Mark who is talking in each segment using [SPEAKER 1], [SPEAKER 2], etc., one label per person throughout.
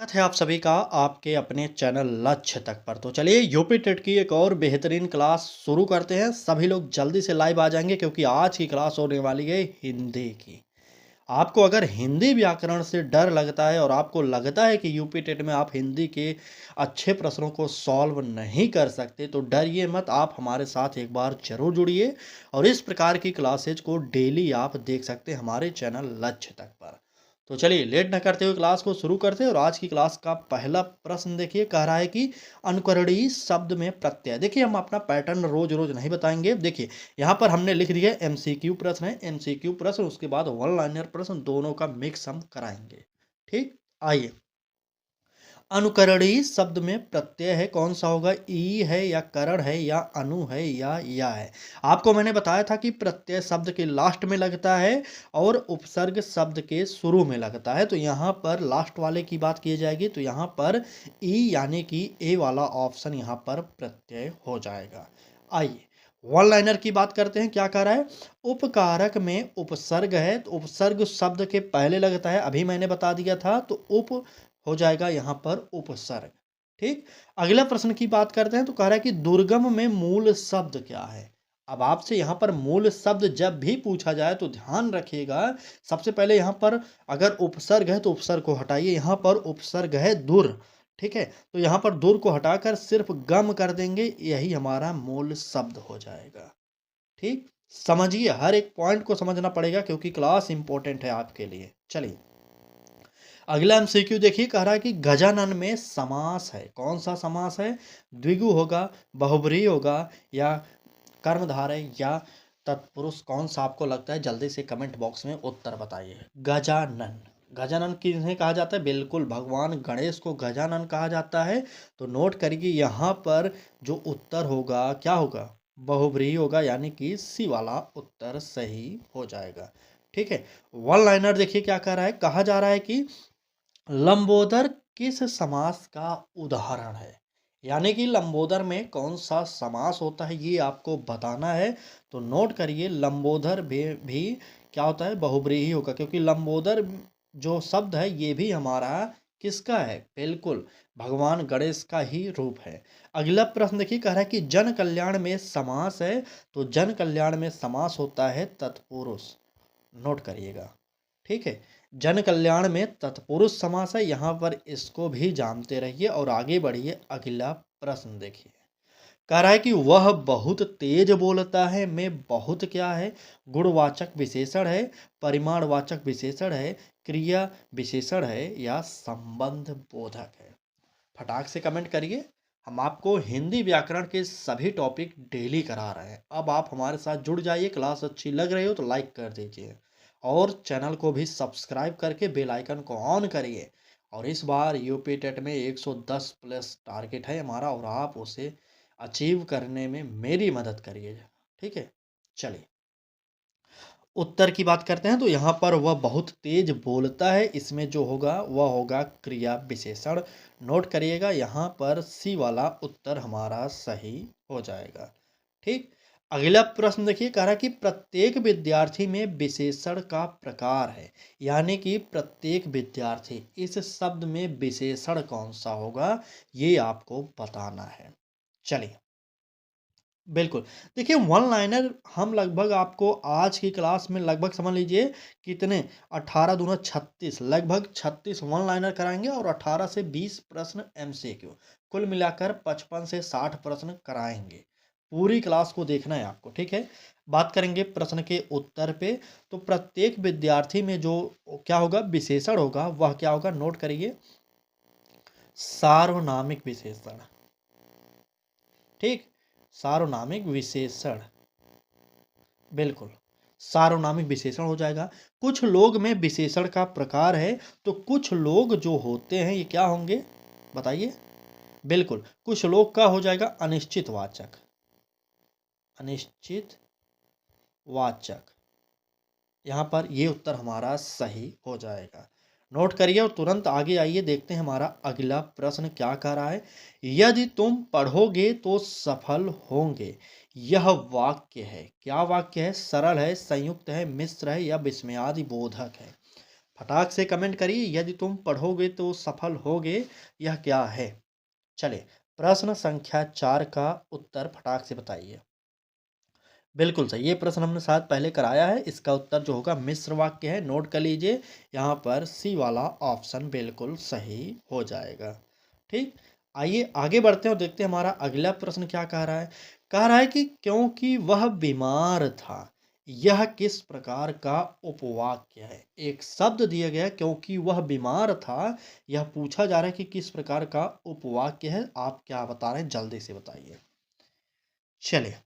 [SPEAKER 1] स्वागत है आप सभी का आपके अपने चैनल लक्ष्य तक पर। तो चलिए यूपी टेट की एक और बेहतरीन क्लास शुरू करते हैं। सभी लोग जल्दी से लाइव आ जाएंगे क्योंकि आज की क्लास होने वाली है हिंदी की। आपको अगर हिंदी व्याकरण से डर लगता है और आपको लगता है कि यूपी टेट में आप हिंदी के अच्छे प्रश्नों को सॉल्व नहीं कर सकते, तो डरिए मत, आप हमारे साथ एक बार जरूर जुड़िए और इस प्रकार की क्लासेज को डेली आप देख सकते हैं हमारे चैनल लक्ष्य तक पर। तो चलिए लेट न करते हुए क्लास को शुरू करते हैं। और आज की क्लास का पहला प्रश्न देखिए, कह रहा है कि अनुकरणीय शब्द में प्रत्यय। देखिए हम अपना पैटर्न रोज रोज नहीं बताएंगे। देखिए यहाँ पर हमने लिख दिया एमसीक्यू प्रश्न है, एमसीक्यू प्रश्न, उसके बाद वन लाइनर प्रश्न, दोनों का मिक्स हम कराएंगे। ठीक, आइए। अनुकरणीय शब्द में प्रत्यय है, कौन सा होगा? ई है या करण है या अनु है या है। आपको मैंने बताया था कि प्रत्यय शब्द के लास्ट में लगता है और उपसर्ग शब्द के शुरू में लगता है। तो यहाँ पर लास्ट वाले की बात की जाएगी, तो यहाँ पर ई यानी कि ए वाला ऑप्शन यहाँ पर प्रत्यय हो जाएगा। आइए वन लाइनर की बात करते हैं। क्या कह रहा है? उपकारक में उपसर्ग है, तो उपसर्ग शब्द के पहले लगता है, अभी मैंने बता दिया था। तो उप हो जाएगा यहाँ पर उपसर्ग। ठीक, अगला प्रश्न की बात करते हैं। तो कह रहा है कि दुर्गम में मूल शब्द क्या है। अब आपसे यहाँ पर मूल शब्द जब भी पूछा जाए तो ध्यान रखिएगा, सबसे पहले यहाँ पर अगर उपसर्ग है तो उपसर्ग को हटाइए। यहाँ पर उपसर्ग है दुर, ठीक है, तो यहाँ पर दुर को हटाकर सिर्फ गम कर देंगे, यही हमारा मूल शब्द हो जाएगा। ठीक, समझिए, हर एक पॉइंट को समझना पड़ेगा क्योंकि क्लास इंपॉर्टेंट है आपके लिए। चलिए अगला एमसीक्यू देखिए, कह रहा है कि गजानन में समास है, कौन सा समास है? द्विगु होगा, बहुब्रीहि होगा, या कर्मधारय या तत्पुरुष? कौन सा आपको लगता है? जल्दी से कमेंट बॉक्स में उत्तर बताइए। गजानन, गजानन किन्हें कहा जाता है? बिल्कुल भगवान गणेश को गजानन कहा जाता है। तो नोट करिए यहाँ पर जो उत्तर होगा क्या होगा? बहुब्रीहि होगा, यानी कि सी वाला उत्तर सही हो जाएगा। ठीक है, वन लाइनर देखिए क्या कह रहा है, कहा जा रहा है कि लंबोदर किस समास का उदाहरण है। यानी कि लंबोदर में कौन सा समास होता है ये आपको बताना है। तो नोट करिए, लंबोदर भी क्या होता है? बहुब्रीहि होगा, क्योंकि लंबोदर जो शब्द है ये भी हमारा किसका है? बिल्कुल भगवान गणेश का ही रूप है। अगला प्रश्न देखिए, कह रहा है कि जन कल्याण में समास है, तो जन कल्याण में समास होता है तत्पुरुष। नोट करिएगा, ठीक है, जन कल्याण में तत्पुरुष समास है। यहाँ पर इसको भी जानते रहिए और आगे बढ़िए। अगला प्रश्न देखिए, कह रहा है कि वह बहुत तेज बोलता है में बहुत क्या है? गुणवाचक विशेषण है, परिमाणवाचक विशेषण है, क्रिया विशेषण है, या संबंध बोधक है? फटाक से कमेंट करिए। हम आपको हिंदी व्याकरण के सभी टॉपिक डेली करा रहे हैं। अब आप हमारे साथ जुड़ जाइए। क्लास अच्छी लग रही हो तो लाइक कर दीजिए और चैनल को भी सब्सक्राइब करके बेल आइकन को ऑन करिए। और इस बार यूपी टेट में 110 प्लस टारगेट है हमारा और आप उसे अचीव करने में मेरी मदद करिए। ठीक है, चलिए उत्तर की बात करते हैं। तो यहाँ पर वह बहुत तेज बोलता है, इसमें जो होगा वह होगा क्रिया विशेषण। नोट करिएगा, यहाँ पर सी वाला उत्तर हमारा सही हो जाएगा। ठीक, अगला प्रश्न देखिए, कह रहा है कि प्रत्येक विद्यार्थी में विशेषण का प्रकार है। यानी कि प्रत्येक विद्यार्थी, इस शब्द में विशेषण कौन सा होगा ये आपको बताना है। चलिए बिल्कुल, देखिए वन लाइनर हम लगभग आपको आज की क्लास में लगभग समझ लीजिए कितने, 18 दूना 36, लगभग 36 वन लाइनर कराएंगे और 18 से 20 प्रश्न एमसीक्यू, कुल मिलाकर 55 से 60 प्रश्न कराएंगे। पूरी क्लास को देखना है आपको, ठीक है। बात करेंगे प्रश्न के उत्तर पे। तो प्रत्येक विद्यार्थी में जो क्या होगा? विशेषण होगा, वह क्या होगा? नोट करिए, सार्वनामिक विशेषण। ठीक, सार्वनामिक विशेषण, बिल्कुल सार्वनामिक विशेषण हो जाएगा। कुछ लोग में विशेषण का प्रकार है, तो कुछ लोग जो होते हैं ये क्या होंगे बताइए? बिल्कुल, कुछ लोग का हो जाएगा अनिश्चित वाचक, अनिश्चित वाचक। यहाँ पर ये उत्तर हमारा सही हो जाएगा। नोट करिए और तुरंत आगे आइए, देखते हैं हमारा अगला प्रश्न क्या कह रहा है। यदि तुम पढ़ोगे तो सफल होंगे, यह वाक्य है। क्या वाक्य है? सरल है, संयुक्त है, मिश्र है, या विस्मयादि बोधक है? फटाक से कमेंट करिए, यदि तुम पढ़ोगे तो सफल होगे। यह क्या है? चलिए, प्रश्न संख्या 4 का उत्तर फटाक से बताइए। बिल्कुल सही, ये प्रश्न हमने शायद पहले कराया है। इसका उत्तर जो होगा मिश्र वाक्य है, नोट कर लीजिए। यहाँ पर सी वाला ऑप्शन बिल्कुल सही हो जाएगा। ठीक, आइए आगे बढ़ते हैं और देखते हैं हमारा अगला प्रश्न क्या कह रहा है। कह रहा है कि क्योंकि वह बीमार था, यह किस प्रकार का उपवाक्य है? एक शब्द दिया गया है, क्योंकि वह बीमार था। यह पूछा जा रहा है कि किस प्रकार का उपवाक्य है। आप क्या बता रहे हैं, जल्दी से बताइए। चलिए,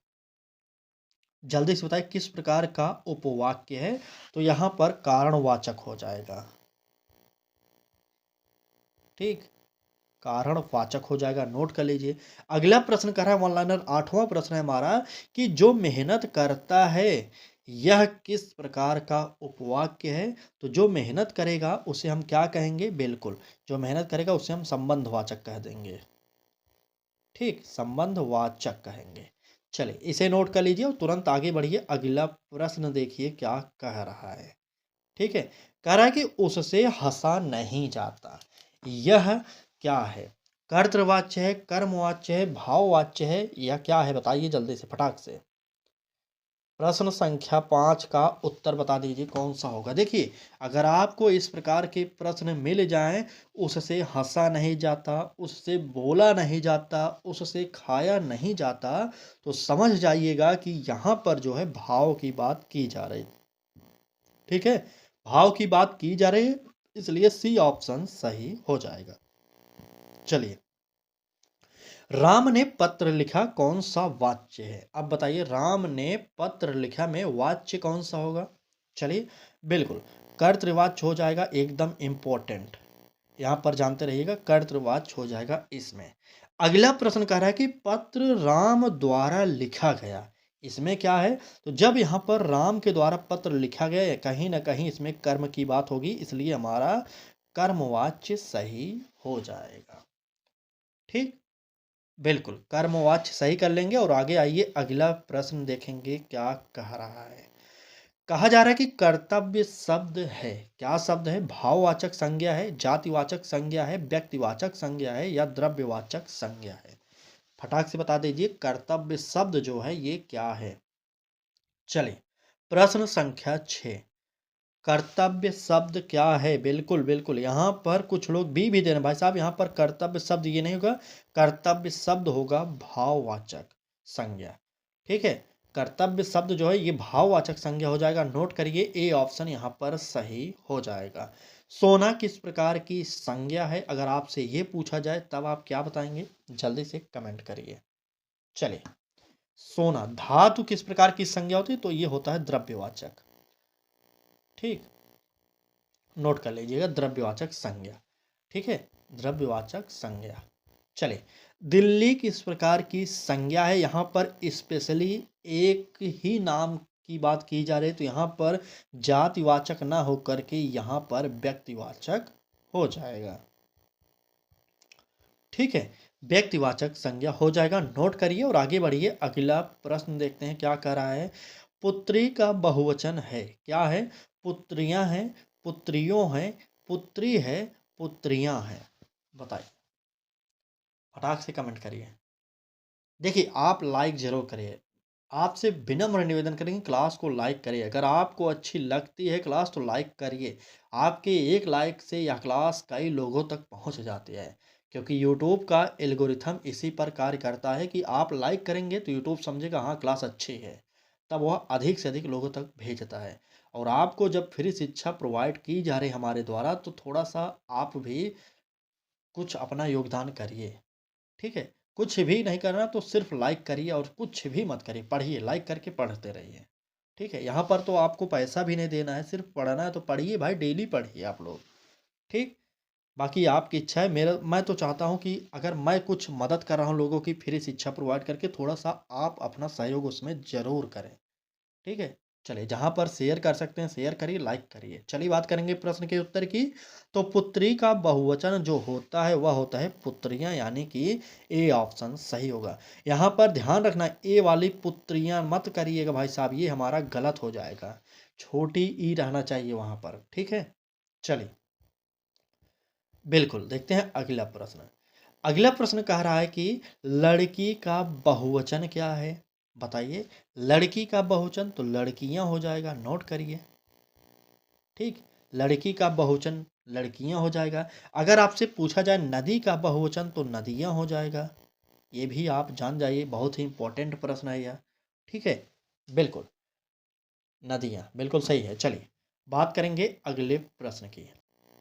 [SPEAKER 1] जल्दी से बताइए किस प्रकार का उपवाक्य है। तो यहाँ पर कारणवाचक हो जाएगा। ठीक, कारणवाचक हो जाएगा, नोट कर लीजिए। अगला प्रश्न कर रहा है वन लाइनर, 8वां प्रश्न है हमारा कि जो मेहनत करता है, यह किस प्रकार का उपवाक्य है? तो जो मेहनत करेगा उसे हम क्या कहेंगे? बिल्कुल, जो मेहनत करेगा उसे हम संबंधवाचक कह देंगे। ठीक, संबंधवाचक कहेंगे। चलिए, इसे नोट कर लीजिए और तुरंत आगे बढ़िए। अगला प्रश्न देखिए क्या कह रहा है। ठीक है, कह रहा है कि उससे हंसा नहीं जाता। यह क्या है? कर्तृवाच्य है, कर्मवाच्य है, भाववाच्य है, या क्या है? बताइए जल्दी से फटाक से। प्रश्न संख्या 5 का उत्तर बता दीजिए कौन सा होगा। देखिए, अगर आपको इस प्रकार के प्रश्न मिल जाएं, उससे हंसा नहीं जाता, उससे बोला नहीं जाता, उससे खाया नहीं जाता, तो समझ जाइएगा कि यहाँ पर जो है भाव की बात की जा रही। ठीक है, भाव की बात की जा रही है, इसलिए सी ऑप्शन सही हो जाएगा। चलिए, राम ने पत्र लिखा, कौन सा वाच्य है? अब बताइए, राम ने पत्र लिखा में वाच्य कौन सा होगा? चलिए, बिल्कुल कर्तृवाच्य हो जाएगा, एकदम इंपॉर्टेंट। यहां पर जानते रहिएगा, कर्तृवाच्य हो जाएगा इसमें। अगला प्रश्न कह रहा है कि पत्र राम द्वारा लिखा गया, इसमें क्या है? तो जब यहां पर राम के द्वारा पत्र लिखा गया, कहीं ना कहीं इसमें कर्म की बात होगी, इसलिए हमारा कर्मवाच्य सही हो जाएगा। ठीक, बिल्कुल कर्मवाच्य सही कर लेंगे। और आगे आइए, अगला प्रश्न देखेंगे क्या कह रहा है। कहा जा रहा है कि कर्तव्य शब्द है, क्या शब्द है? भाववाचक संज्ञा है, जातिवाचक संज्ञा है, व्यक्तिवाचक संज्ञा है, या द्रव्यवाचक संज्ञा है? फटाक से बता दीजिए, कर्तव्य शब्द जो है ये क्या है? चलिए, प्रश्न संख्या 6, कर्तव्य शब्द क्या है? बिल्कुल बिल्कुल, यहाँ पर कुछ लोग भी दे रहे हैं भाई साहब। यहाँ पर कर्तव्य शब्द ये नहीं होगा, कर्तव्य शब्द होगा भाववाचक संज्ञा। ठीक है, कर्तव्य शब्द जो है ये भाववाचक संज्ञा हो जाएगा, नोट करिए। ए ऑप्शन यहाँ पर सही हो जाएगा। सोना किस प्रकार की संज्ञा है? अगर आपसे ये पूछा जाए तब आप क्या बताएंगे? जल्दी से कमेंट करिए। चलिए, सोना धातु किस प्रकार की संज्ञा होती है? तो ये होता है द्रव्यवाचक। ठीक, नोट कर लीजिएगा, द्रव्यवाचक संज्ञा। ठीक है, द्रव्यवाचक संज्ञा। चलिए, दिल्ली किस प्रकार की संज्ञा है? यहाँ पर स्पेशली एक ही नाम की बात की जा रही है, तो यहाँ पर जातिवाचक ना होकर के यहाँ पर व्यक्तिवाचक हो जाएगा। ठीक है, व्यक्तिवाचक संज्ञा हो जाएगा, नोट करिए और आगे बढ़िए। अगला प्रश्न देखते हैं क्या कह रहा है। पुत्री का बहुवचन है, क्या है? पुत्रियां हैं, पुत्रियों हैं, पुत्री है, पुत्रियां हैं। बताइए, फटाक से कमेंट करिए। देखिए, आप लाइक जरूर करिए। आपसे विनम्र निवेदन करेंगे, क्लास को लाइक करिए। अगर आपको अच्छी लगती है क्लास तो लाइक करिए। आपके एक लाइक से यह क्लास कई लोगों तक पहुंच जाती है, क्योंकि यूट्यूब का एल्गोरिथम इसी पर कार्य करता है कि आप लाइक करेंगे तो यूट्यूब समझेगा हाँ क्लास अच्छी है, तब वह अधिक से अधिक लोगों तक भेजता है। और आपको जब फ्री शिक्षा प्रोवाइड की जा रही हमारे द्वारा, तो थोड़ा सा आप भी कुछ अपना योगदान करिए। ठीक है, कुछ भी नहीं करना तो सिर्फ लाइक करिए और कुछ भी मत करिए, पढ़िए, लाइक करके पढ़ते रहिए। ठीक है, यहाँ पर तो आपको पैसा भी नहीं देना है, सिर्फ पढ़ना है, तो पढ़िए भाई, डेली पढ़िए आप लोग। ठीक, बाकी आपकी इच्छा है। मेरा मैं तो चाहता हूँ कि अगर मैं कुछ मदद कर रहा हूँ लोगों की फ्री शिक्षा प्रोवाइड करके, थोड़ा सा आप अपना सहयोग उसमें ज़रूर करें। ठीक है, चलिए, जहां पर शेयर कर सकते हैं शेयर करिए, लाइक करिए। चलिए, बात करेंगे प्रश्न के उत्तर की। तो पुत्री का बहुवचन जो होता है वह होता है पुत्रियां, यानी कि ए ऑप्शन सही होगा। यहाँ पर ध्यान रखना, ए वाली पुत्रियां मत करिएगा भाई साहब, ये हमारा गलत हो जाएगा। छोटी ई रहना चाहिए वहां पर। ठीक है, चलिए बिल्कुल देखते हैं अगला प्रश्न। अगला प्रश्न कह रहा है कि लड़की का बहुवचन क्या है? बताइए। लड़की का बहुवचन तो लड़कियां हो जाएगा, नोट करिए। ठीक, लड़की का बहुवचन लड़कियां हो जाएगा। अगर आपसे पूछा जाए नदी का बहुवचन तो नदियां हो जाएगा। ये भी आप जान जाइए, बहुत ही इंपॉर्टेंट प्रश्न है यह। ठीक है, बिल्कुल नदियां बिल्कुल सही है। चलिए बात करेंगे अगले प्रश्न की।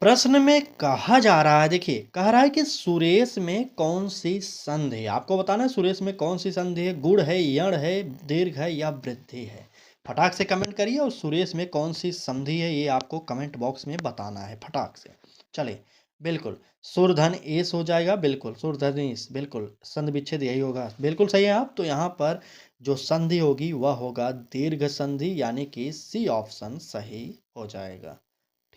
[SPEAKER 1] प्रश्न में कहा जा रहा है, देखिए कह रहा है कि सुरेश में कौन सी संधि है? आपको बताना है सुरेश में कौन सी संधि है। गुण है, यण है, दीर्घ है या वृद्धि है? फटाक से कमेंट करिए और सुरेश में कौन सी संधि है ये आपको कमेंट बॉक्स में बताना है फटाक से। चलिए बिल्कुल सुरधन एस हो जाएगा, बिल्कुल सुरधनीस, बिल्कुल संधि विच्छेद यही होगा, बिल्कुल सही है आप। तो यहाँ पर जो संधि होगी वह होगा दीर्घ संधि, यानी कि सी ऑप्शन सही हो जाएगा।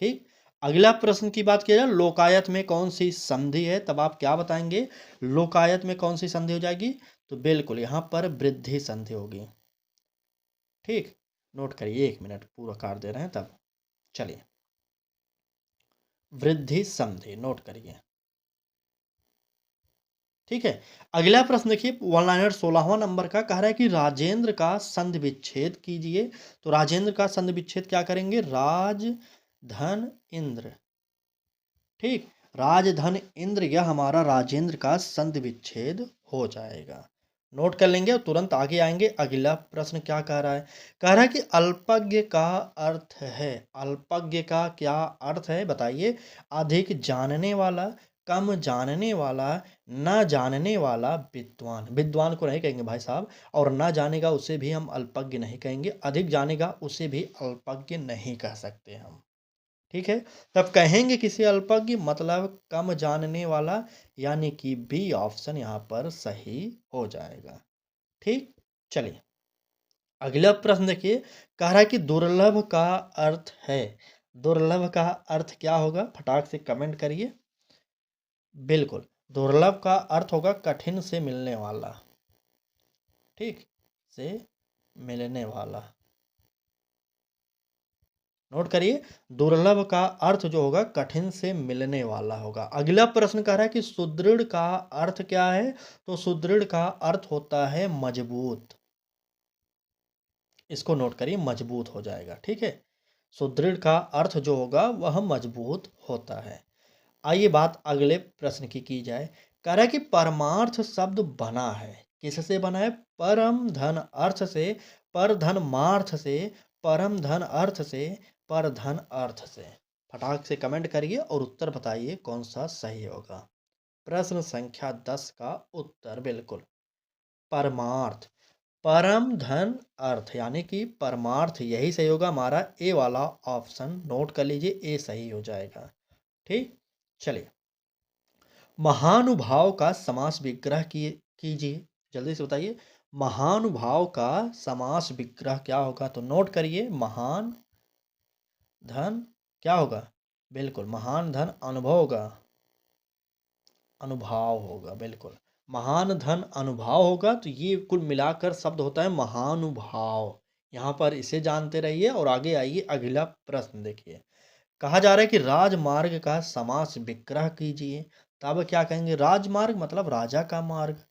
[SPEAKER 1] ठीक, अगला प्रश्न की बात किया जाए लोकायत में कौन सी संधि है, तब आप क्या बताएंगे? लोकायत में कौन सी संधि हो जाएगी? तो बिल्कुल यहाँ पर वृद्धि संधि होगी। ठीक, नोट करिए, 1 मिनट पूरा काट दे रहे हैं तब। चलिए वृद्धि संधि नोट करिए। ठीक है, अगला प्रश्न देखिए 116वां नंबर का कह रहा है कि राजेंद्र का संधि विच्छेद कीजिए। तो राजेंद्र का संधि विच्छेद क्या करेंगे? राज धन इंद्र। ठीक, राजधन इंद्र यह हमारा राजेंद्र का संधि विच्छेद हो जाएगा। नोट कर लेंगे और तुरंत आगे आएंगे। अगला प्रश्न क्या कह रहा है? कह रहा है कि अल्पज्ञ का अर्थ है। अल्पज्ञ का क्या अर्थ है बताइए? अधिक जानने वाला, कम जानने वाला, न जानने वाला, विद्वान। विद्वान को नहीं कहेंगे भाई साहब, और ना जानेगा उसे भी हम अल्पज्ञ नहीं कहेंगे, अधिक जानेगा उसे भी अल्पज्ञ नहीं कह सकते हम। ठीक है, तब कहेंगे किसी अल्पज्ञ, मतलब कम जानने वाला, यानी कि बी ऑप्शन यहाँ पर सही हो जाएगा। ठीक, चलिए अगला प्रश्न देखिए। कह रहा है कि दुर्लभ का अर्थ है। दुर्लभ का अर्थ क्या होगा? फटाक से कमेंट करिए। बिल्कुल दुर्लभ का अर्थ होगा कठिन से मिलने वाला। ठीक, से मिलने वाला, नोट करिए। दुर्लभ का अर्थ जो होगा कठिन से मिलने वाला होगा। अगला प्रश्न कह रहा है कि सुदृढ़ का अर्थ क्या है? तो सुदृढ़ का अर्थ होता है मजबूत। इसको नोट करिए, मजबूत हो जाएगा। ठीक है, सुदृढ़ का अर्थ जो होगा वह मजबूत होता है। आइए बात अगले प्रश्न की जाए। कह रहा है कि परमार्थ शब्द बना है, किससे बना है? परम धन अर्थ से, पर धन मार्थ से, परम धन अर्थ से, पर धन अर्थ से। फटाक से कमेंट करिए और उत्तर बताइए कौन सा सही होगा। प्रश्न संख्या 10 का उत्तर बिल्कुल परमार्थ, परम धन अर्थ, यानी कि परमार्थ यही सही होगा हमारा। ए वाला ऑप्शन नोट कर लीजिए, ए सही हो जाएगा। ठीक, चलिए महानुभाव का समास विग्रह कीजिए, जल्दी से बताइए। महानुभाव का समास विग्रह क्या होगा? तो नोट करिए, महान धन क्या होगा? बिल्कुल महान धन अनुभव होगा, अनुभाव होगा, बिल्कुल महान धन अनुभाव होगा। तो ये कुल मिलाकर शब्द होता है महानुभाव। यहाँ पर इसे जानते रहिए और आगे आइए। अगला प्रश्न देखिए। कहा जा रहा है कि राजमार्ग का समास विग्रह कीजिए। तब क्या कहेंगे? राजमार्ग मतलब राजा का मार्ग,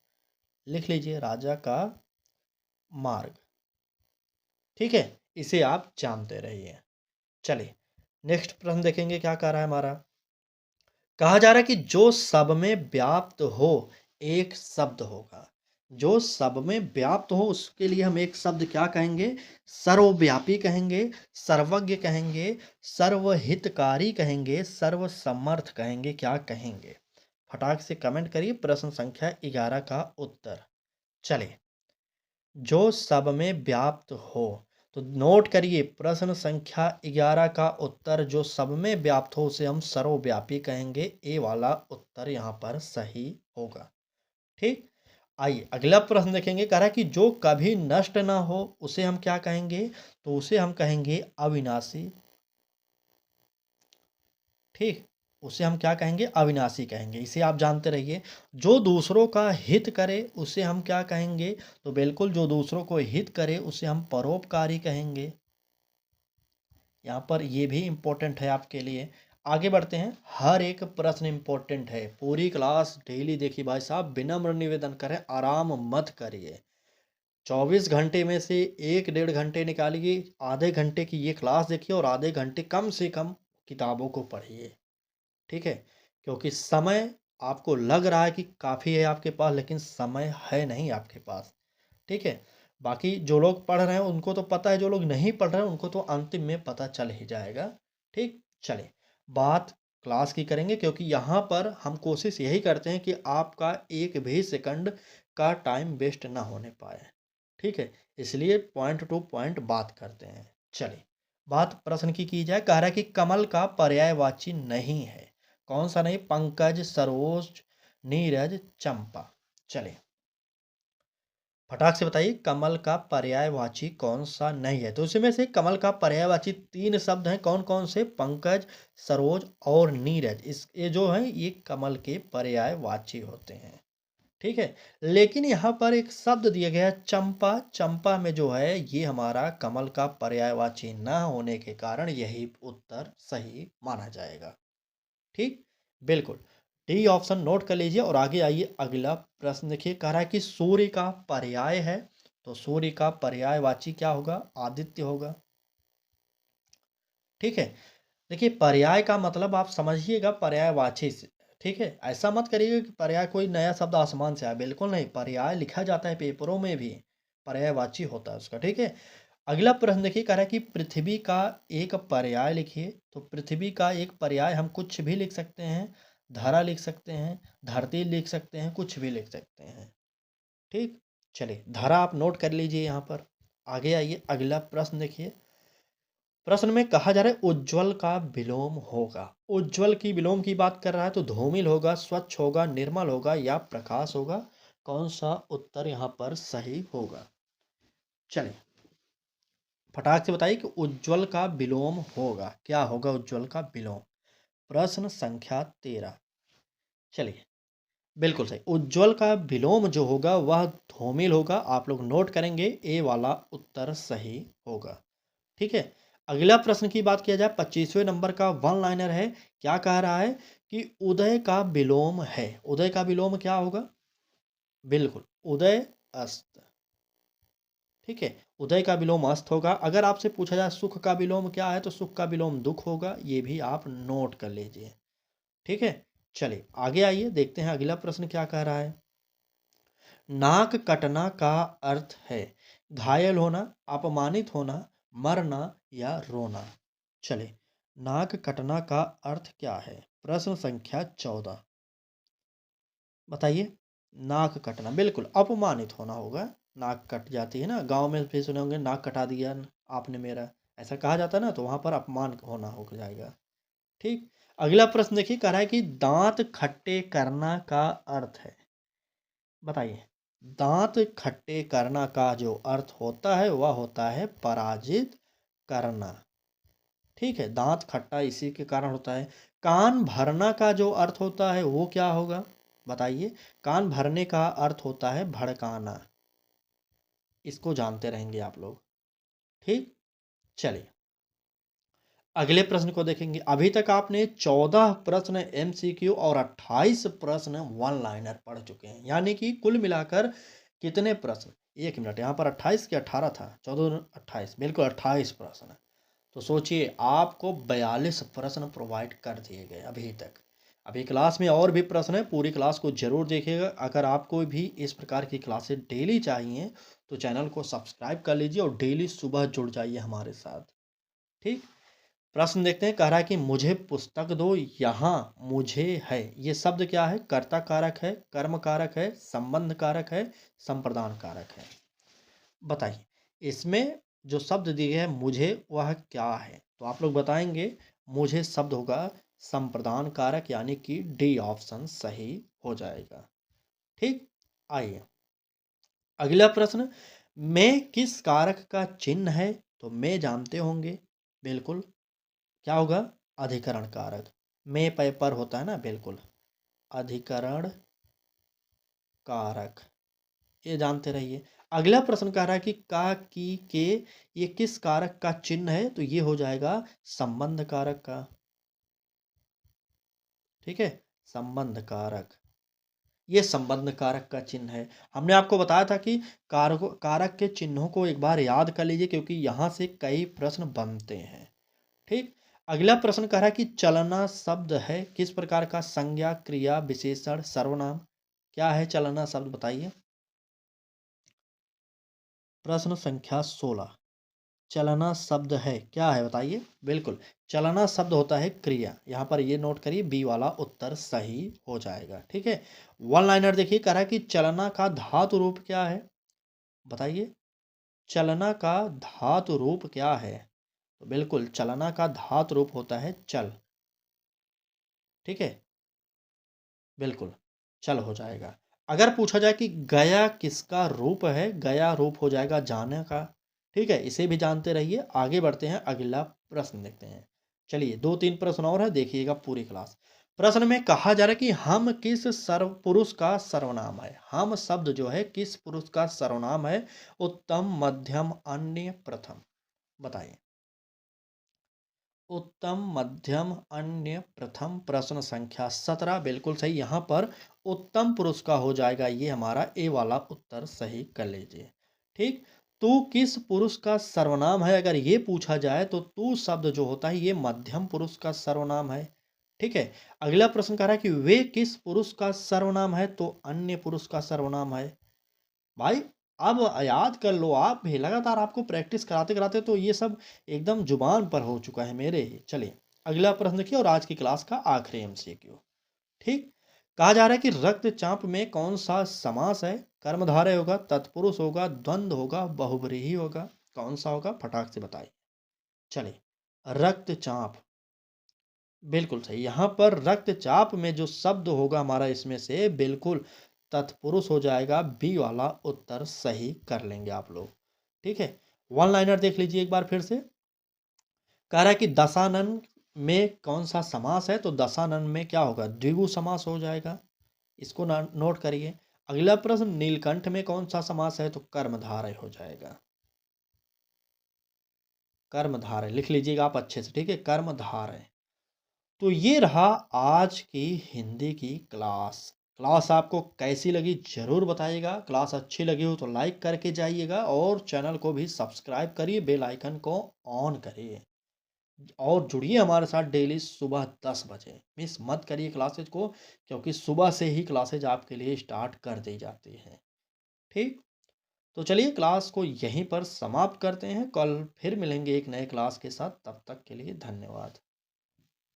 [SPEAKER 1] लिख लीजिए राजा का मार्ग। ठीक है, इसे आप जानते रहिए। चलिए नेक्स्ट प्रश्न देखेंगे क्या कह रहा है हमारा। कहा जा रहा है कि जो सब में व्याप्त हो एक शब्द होगा। जो सब में व्याप्त हो उसके लिए हम एक शब्द क्या कहेंगे? सर्वव्यापी कहेंगे, सर्वज्ञ कहेंगे, सर्वहितकारी कहेंगे, सर्वसमर्थ कहेंगे, क्या कहेंगे? फटाक से कमेंट करिए प्रश्न संख्या 11 का उत्तर। चलिए जो सब में व्याप्त हो, तो नोट करिए प्रश्न संख्या 11 का उत्तर जो सब में व्याप्त हो उसे हम सर्वव्यापी कहेंगे। ए वाला उत्तर यहाँ पर सही होगा। ठीक, आइए अगला प्रश्न देखेंगे। कह रहा है कि जो कभी नष्ट ना हो उसे हम क्या कहेंगे? तो उसे हम कहेंगे अविनाशी। ठीक, उसे हम क्या कहेंगे? अविनाशी कहेंगे। इसे आप जानते रहिए। जो दूसरों का हित करे उसे हम क्या कहेंगे? तो बिल्कुल जो दूसरों को हित करे उसे हम परोपकारी कहेंगे। यहाँ पर ये भी इम्पोर्टेंट है आपके लिए। आगे बढ़ते हैं। हर एक प्रश्न इंपॉर्टेंट है, पूरी क्लास डेली देखिए भाई साहब, विनम्र निवेदन करें, आराम मत करिए। 24 घंटे में से 1 डेढ़ घंटे निकालिए, आधे घंटे की ये क्लास देखिए और आधे घंटे कम से कम किताबों को पढ़िए। ठीक है, क्योंकि समय आपको लग रहा है कि काफ़ी है आपके पास, लेकिन समय है नहीं आपके पास। ठीक है, बाकी जो लोग पढ़ रहे हैं उनको तो पता है, जो लोग नहीं पढ़ रहे हैं उनको तो अंतिम में पता चल ही जाएगा। ठीक, चलिए बात क्लास की करेंगे, क्योंकि यहाँ पर हम कोशिश यही करते हैं कि आपका एक भी सेकंड का टाइम वेस्ट ना होने पाए। ठीक है, इसलिए पॉइंट टू पॉइंट बात करते हैं। चलिए बात प्रश्न की जाए। कह रहा है कि कमल का पर्यायवाची नहीं है। कौन सा नहीं? पंकज, सरोज, नीरज, चंपा। चलिए फटाक से बताइए, कमल का पर्यायवाची कौन सा नहीं है? तो उसमें से कमल का पर्यायवाची 3 शब्द हैं, कौन कौन से? पंकज, सरोज और नीरज। इस ये जो है ये कमल के पर्यायवाची होते हैं। ठीक है, लेकिन यहाँ पर एक शब्द दिया गया है चंपा। चंपा में जो है ये हमारा कमल का पर्यायवाची ना होने के कारण यही उत्तर सही माना जाएगा। ठीक, बिल्कुल। डी ऑप्शन नोट कर लीजिए और आगे आइए। अगला प्रश्न देखिए, कह रहा है कि सूर्य का पर्याय है, तो सूर्य का पर्यायवाची क्या होगा? आदित्य होगा। ठीक है, देखिए पर्याय का मतलब आप समझिएगा पर्यायवाची से। ठीक है, ऐसा मत करिएगा कि पर्याय कोई नया शब्द आसमान से आया, बिल्कुल नहीं। पर्याय लिखा जाता है पेपरों में भी, पर्यायवाची होता है उसका। ठीक है, अगला प्रश्न देखिए, कह रहा है कि पृथ्वी का एक पर्याय लिखिए। तो पृथ्वी का एक पर्याय हम कुछ भी लिख सकते हैं, धरा लिख सकते हैं, धरती लिख सकते हैं, कुछ भी लिख सकते हैं। ठीक, चलिए धरा आप नोट कर लीजिए यहाँ पर। आगे आइए, अगला प्रश्न देखिए। प्रश्न में कहा जा रहा है उज्ज्वल का विलोम होगा। उज्ज्वल की विलोम की बात कर रहा है, तो धूमिल होगा, स्वच्छ होगा, निर्मल होगा या प्रकाश होगा? कौन सा उत्तर यहाँ पर सही होगा? चलिए फटाक से बताइए कि उज्ज्वल का विलोम होगा, क्या होगा उज्ज्वल का विलोम? प्रश्न संख्या 13। चलिए बिल्कुल सही, उज्ज्वल का विलोम जो होगा वह धूमिल होगा। आप लोग नोट करेंगे, ए वाला उत्तर सही होगा। ठीक है, अगला प्रश्न की बात किया जाए, 25वें नंबर का वन लाइनर है। क्या कह रहा है कि उदय का विलोम है। उदय का विलोम क्या होगा? बिल्कुल, उदय अस्त। ठीक है, उदय का विलोम अस्त होगा। अगर आपसे पूछा जाए सुख का विलोम क्या है, तो सुख का विलोम दुख होगा। ये भी आप नोट कर लीजिए। ठीक है, चलिए आगे आइए, देखते हैं अगला प्रश्न क्या कह रहा है। नाक कटना का अर्थ है घायल होना, अपमानित होना, मरना या रोना। चलिए नाक कटना का अर्थ क्या है? प्रश्न संख्या 14, बताइए। नाक कटना बिल्कुल अपमानित होना होगा। नाक कट जाती है ना, गांव में भी सुने होंगे, नाक कटा दिया आपने मेरा, ऐसा कहा जाता है ना, तो वहां पर अपमान होना हो जाएगा। ठीक, अगला प्रश्न देखिए, कह रहा है कि दांत खट्टे करना का अर्थ है। बताइए, दांत खट्टे करना का जो अर्थ होता है वह होता है पराजित करना। ठीक है, दांत खट्टा इसी के कारण होता है। कान भरना का जो अर्थ होता है वो क्या होगा? बताइए, कान भरने का अर्थ होता है भड़काना। इसको जानते रहेंगे आप लोग। ठीक, चलिए अगले प्रश्न को देखेंगे। अभी तक आपने 14 प्रश्न एमसीक्यू और 28 प्रश्न वन लाइनर पढ़ चुके हैं, यानी कि कुल मिलाकर कितने प्रश्न? एक मिनट, यहाँ पर 28 के 18 था, 14 28, बिल्कुल 28 प्रश्न। तो सोचिए आपको 42 प्रश्न प्रोवाइड कर दिए गए अभी तक। अभी क्लास में और भी प्रश्न है, पूरी क्लास को जरूर देखिएगा। अगर आपको भी इस प्रकार की क्लासेस डेली चाहिए तो चैनल को सब्सक्राइब कर लीजिए और डेली सुबह जुड़ जाइए हमारे साथ। ठीक, प्रश्न देखते हैं। कह रहा है कि मुझे पुस्तक दो, यहाँ मुझे है। ये शब्द क्या है? कर्ता कारक है, कर्म कारक है, संबंध कारक है, संप्रदान कारक है। बताइए, इसमें जो शब्द दिए हैं मुझे, वह क्या है? तो आप लोग बताएंगे। मुझे शब्द होगा संप्रदान कारक, यानी कि डी ऑप्शन सही हो जाएगा। ठीक, आइए अगला प्रश्न। में किस कारक का चिन्ह है? तो में जानते होंगे, बिल्कुल क्या होगा? अधिकरण कारक। में पे पर होता है ना, बिल्कुल अधिकरण कारक, ये जानते रहिए। अगला प्रश्न कह रहा है कि का, की, के, ये किस कारक का चिन्ह है? तो ये हो जाएगा संबंध कारक का। ठीक है, संबंध कारक, ये संबंध कारक का चिन्ह है। हमने आपको बताया था कि कारकों कारक के चिन्हों को एक बार याद कर लीजिए क्योंकि यहाँ से कई प्रश्न बनते हैं। ठीक। अगला प्रश्न कह रहा है कि चलना शब्द है किस प्रकार का? संज्ञा, क्रिया, विशेषण, सर्वनाम। क्या है चलना शब्द बताइए। प्रश्न संख्या 16। चलना शब्द है क्या है बताइए। बिल्कुल, चलना शब्द होता है क्रिया। यहाँ पर ये नोट करिए, बी वाला उत्तर सही हो जाएगा। ठीक है। वन लाइनर देखिए, कह रहा है कि चलना का धातु रूप क्या है बताइए। चलना का धातु रूप क्या है? तो बिल्कुल, चलना का धातु रूप होता है चल। ठीक है, बिल्कुल, चल हो जाएगा। अगर पूछा जाए कि गया किसका रूप है, गया रूप हो जाएगा जाने का। ठीक है, इसे भी जानते रहिए। आगे बढ़ते हैं, अगला प्रश्न देखते हैं। चलिए, 2-3 प्रश्न और है, देखिएगा पूरी क्लास। प्रश्न में कहा जा रहा है कि हम किस सर्व पुरुष का सर्वनाम है। हम शब्द जो है किस पुरुष का सर्वनाम है? उत्तम, मध्यम, अन्य, प्रथम। बताइए। उत्तम, मध्यम, अन्य, प्रथम। प्रश्न संख्या 17 बिल्कुल सही। यहाँ पर उत्तम पुरुष का हो जाएगा ये हमारा ए वाला उत्तर सही कर लीजिए। ठीक। तू किस पुरुष का सर्वनाम है? अगर ये पूछा जाए तो तू शब्द जो होता है ये मध्यम पुरुष का सर्वनाम है। ठीक है। अगला प्रश्न कह रहा है कि वे किस पुरुष का सर्वनाम है? तो अन्य पुरुष का सर्वनाम है। भाई, अब याद कर लो आप भी, लगातार आपको प्रैक्टिस कराते कराते तो ये सब एकदम जुबान पर हो चुका है मेरे। चलिए, अगला प्रश्न देखिए और आज की क्लास का आखिरी एमसीक्यू। ठीक। कहा जा रहा है कि रक्तचाप में कौन सा समास है? कर्मधारय होगा, तत्पुरुष होगा, द्वंद्व होगा, बहुव्रीहि होगा। कौन सा होगा? फटाक से बताइए। चलिए, रक्तचाप बिल्कुल सही। यहाँ पर रक्तचाप में जो शब्द होगा हमारा इसमें से बिल्कुल तत्पुरुष हो जाएगा। बी वाला उत्तर सही कर लेंगे आप लोग। ठीक है। वन लाइनर देख लीजिए एक बार फिर से। कह रहा है कि दशानन में कौन सा समास है? तो दशानन में क्या होगा? द्विगु समास हो जाएगा। इसको नोट करिए। अगला प्रश्न, नीलकंठ में कौन सा समास है? तो कर्मधारय हो जाएगा। कर्मधारय लिख लीजिएगा आप अच्छे से। ठीक है, कर्मधारय। तो ये रहा आज की हिंदी की क्लास। क्लास आपको कैसी लगी ज़रूर बताइएगा। क्लास अच्छी लगी हो तो लाइक करके जाइएगा और चैनल को भी सब्सक्राइब करिए, बेल आइकन को ऑन करिए और जुड़िए हमारे साथ डेली सुबह 10 बजे। मिस मत करिए क्लासेज को, क्योंकि सुबह से ही क्लासेज आपके लिए स्टार्ट कर दी जाती हैं। ठीक। तो चलिए, क्लास को यहीं पर समाप्त करते हैं। कल फिर मिलेंगे एक नए क्लास के साथ। तब तक के लिए धन्यवाद।